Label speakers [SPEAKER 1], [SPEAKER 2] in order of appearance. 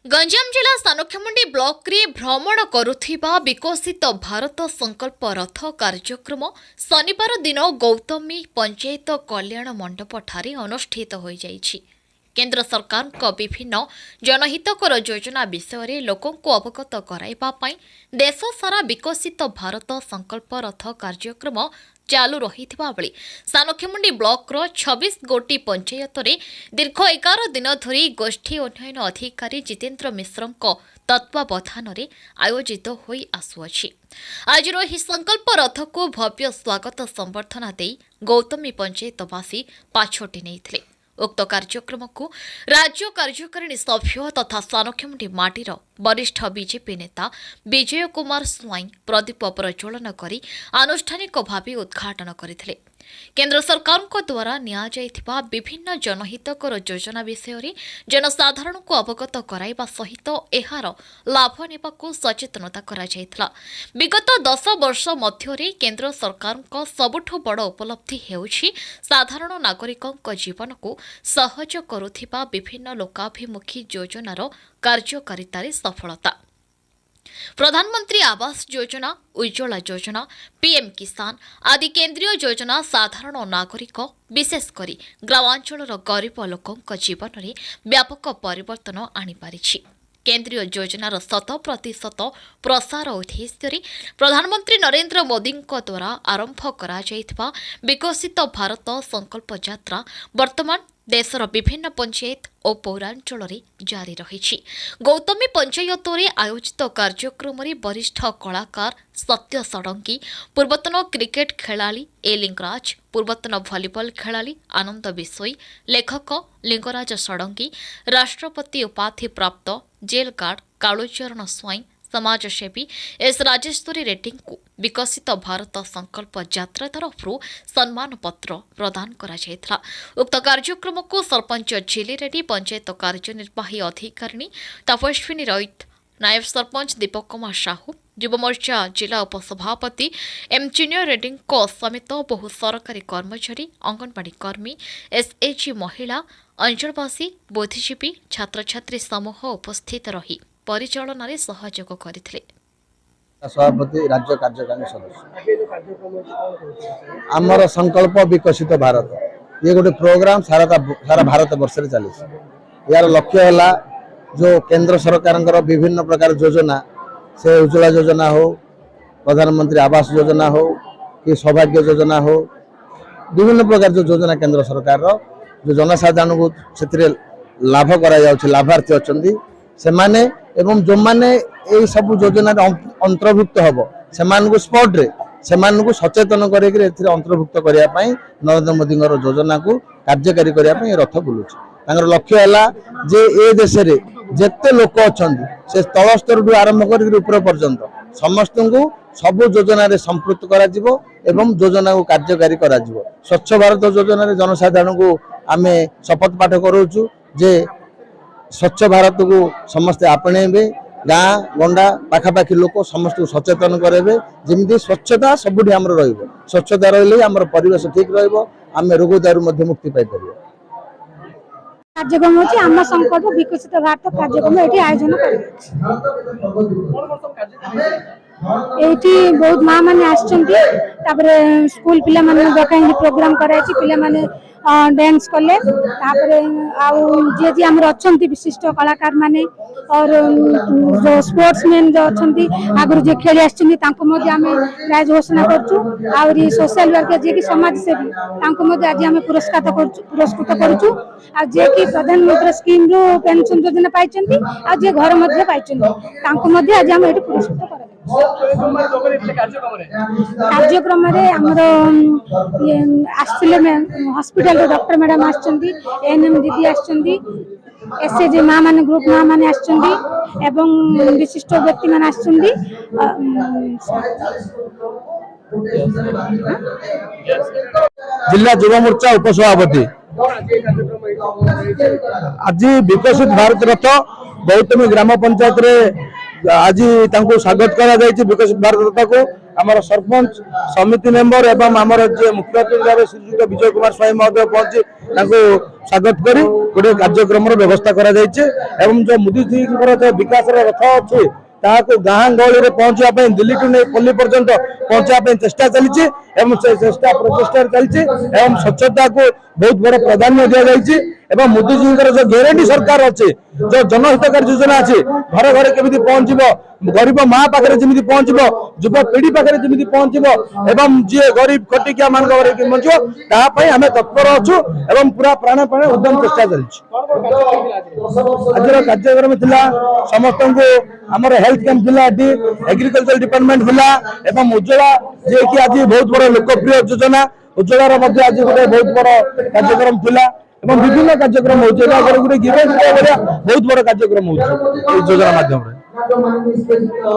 [SPEAKER 1] गंजाम जिला सानोखेमुंडी ब्लॉक रे भ्रमण करुथिबा विकसित भारत संकल्प रथ कार्यक्रम शनिवार दिन गौतमी पंचायत कल्याण मंडप ठारे अनुष्ठित हो जाइछि। केंद्र सरकार को विभिन्न जनहितकर योजना विषय लोकों को अवगत कराइबा पई देश सारा विकसित भारत संकल्प रथ कार्यक्रम चालू रहिथिबा बेले सानोखेमुंडी ब्लॉक रो 26 गोटी पंचायत रे दीर्घ 11 दिन धरी गोष्ठी उन्नयन अधिकारी जितेंद्र मिश्र तत्वावधान रे आयोजित होई आसुअछि। आज ही संकल्प रथ को भव्य स्वागत संबर्धना देई गौतमी पंचायतवासी पाछोटी नेइथिले। उक्त कार्यक्रम को राज्य कार्यकारिणी सभ्य तथा सानोखेमुंडी माटीर वरिष्ठ बीजेपी नेता विजय कुमार स्वाई प्रदीप प्रज्वलन करी आनुष्ठानिक भाव उद्घाटन करथिले। केंद्र सरकार द्वारा निया जाइथिबा विभिन्न जनहितकर योजना विषय जनसाधारण को अवगत कराइबा सहित एहार लाभ नेबाकू सचेतनता करा जाइथिला। विगत 10 वर्ष मध्यरे केंद्र सरकार सबुठु बड़ उपलब्धि हेउछि साधारण नागरिकଙ୍କ जीवन को सहज करुथिबा विभिन्न लोकाभिमुखी योजनार कार्यकारितारे सफलता। प्रधानमंत्री आवास योजना, उज्ज्वला योजना, पीएम किसान आदि केंद्रीय योजना साधारण नागरिक विशेषकर ग्रामांचल गरीब लोकों जीवन में व्यापक परिवर्तन आनीपारिछि। केंद्रीय योजनार 100% प्रसार उद्देश्य प्रधानमंत्री नरेंद्र मोदी द्वारा आरंभ करा जाइथिबा विकसित भारत संकल्प यात्रा वर्तमान देशर विभिन्न पंचायत और पौरांचल जारी रही। गौतमी पंचायत आयोजित कार्यक्रम वरिष्ठ कलाकार सत्य षडंगी, पूर्वतन क्रिकेट खेलाड़ी ए लिंगराज, पूर्वतन भलीबल खेलाड़ी आनंद बिसोई, लेखक लिंगराज षडंगी, राष्ट्रपति उपाधि प्राप्त जेल गार्ड कालूचरण स्वाई, समाजसेवी एस राजेश्वरी रेड्डी को विकसित भारत संकल्प यात्रा तरफ सम्मान पत्र प्रदान करा जायथिला। उक्त कार्यक्रम को सरपंच झिली रेड्डी, पंचायत कार्यनिर्वाही अधिकारिणी तपस्विनी रईत, नायब सरपंच दीपक कुमार साहू, युव मोर्चा जिला उपसभापति एम चिन्य रेड्डी समेत बहु सरकारी कर्मचारी, अंगनवाड़ी कर्मी, एसएचजी महिला, अंचलवासी, बुद्धिजीवी, छात्र छात्री समूह उपस्थित रही परिचालन सहयोग करथिले।
[SPEAKER 2] सभापति राज्य कार्यकारिणी सदस्य आमर संकल्प विकसित भारत ये गोटे प्रोग्राम सारा भारत वर्ष में चली। यार लक्ष्य है जो केंद्र सरकार विभिन्न प्रकार योजना से उज्ज्वला योजना हो, प्रधानमंत्री आवास योजना हो कि सौभाग्य योजना हो, विभिन्न प्रकार जो योजना केंद्र सरकार जो जनसाधारण को से लाभ करा लाभार्थी अच्छा से माने एवं जो माने ये सब योजना अंतर्भुक्त हम से स्पॉट रे से सचेतन कर अंतर्भुक्त करने नरेंद्र मोदी योजना को कार्यकारी करने रथ बुलूची। लक्ष्य है जे ए देश रे जेते लोक अच्छा से तल स्तर आरंभ कर ऊपर पर्यंत समस्त को सब योजना रे संपृक्त करा जिवो एवं योजना को कार्यकारी करा जिवो। स्वच्छ भारत योजना रे जनसाधारण को आमे शपथ पाठ करूछु जे स्वच्छ भारत को समस्ते आपणेबे, गाँ गंडा पाखापाखि लोक समस्त सचेतन करेबे जेमिति स्वच्छता सबुठी आमर रहिबो। स्वच्छता रहिले आमर परिवेश ठीक रहिबो, आमे रोग दारू मध्ये मुक्ति पाई परिबो।
[SPEAKER 3] कार्यक्रम होची आम संकल्प विकसित भारत कार्यक्रम एठी आयोजन करछि। एठी बहुत माँ माने आछंती तापरे स्कूल पिला माने डकाई प्रोग्राम करायछि, पिला माने डांस कले तापरे आउ जे जे हमर अछंती विशिष्ट कलाकार माने और जो स्पोर्ट्समैन जो अछंती आगु जे खेली आछंती तांको मध्ये हमें प्राइज घोषणा करछु और सोशल वर्कर जे कि समाज सेवी तांको मध्ये आज हमें पुरस्कृत करछु आ जे कि प्रधानमंत्री स्कीम रो पेंशन योजना पाइछंती आ जे घर मध्ये पाइछंती तांको मध्ये आज हम एठी पुरस्कृत करा कार्यक्रम हॉस्पिटल डॉक्टर मैडम आछंती, एएनएम दीदी आछंती, एसएजी माँ मान ग्रुप माँ मान आछंती एवं विशिष्ट व्यक्ति मान आछंती।
[SPEAKER 2] जिला युवा मोर्चा उपसभापति आज विकसित भारत रथ गौतमी ग्राम पंचायत रे आज स्वागत करा विकसित भारत रथ को आमर सरपंच समिति मेंबर एवं आमर जे मुख्य अतिथि भाव श्रीजुक्त विजय कुमार स्वाई महोदय पहुंची स्वागत कर गोटे कार्यक्रम व्यवस्था करा एवं जो मोदी जी जो विकास रथ अच्छे ताको गाँ गहली में पहुंचा दिल्ली टू नहीं पल्ली पर्यंत पहुंचा चेष्टा चली चेष्टा प्रचेषा चलती स्वच्छता को बहुत बड़ा प्राधान्य दि जाए एवं मोदी जी जो ग्यारंटी सरकार अच्छे जो जनहितकारी योजना अच्छे घर घर केमी पहुंचब गरीब माँ पाखे जमी पहुंचब युवपीढ़ी पाखे जमी पहुंचब एवं जी गरीब खटिकिया मान पहुंचब आम तत्पर अच्छु एवं पूरा प्राण प्राण उद्यम चेष्टा चलती आज कार्यक्रम थिला समस्त को आमर हेल्थ कैंप थिला एग्रीकल्चर डिपार्टमेंट थिला एवं उज्ज्वला जे कि आज बहुत बड़ा लोकप्रिय योजना उज्ज्वलार आज गोटे बहुत बड़ा कार्यक्रम थिला एवं विभिन्न कार्यक्रम होचे गोटे बहुत बड़ा कार्यक्रम होचे योजना माध्यम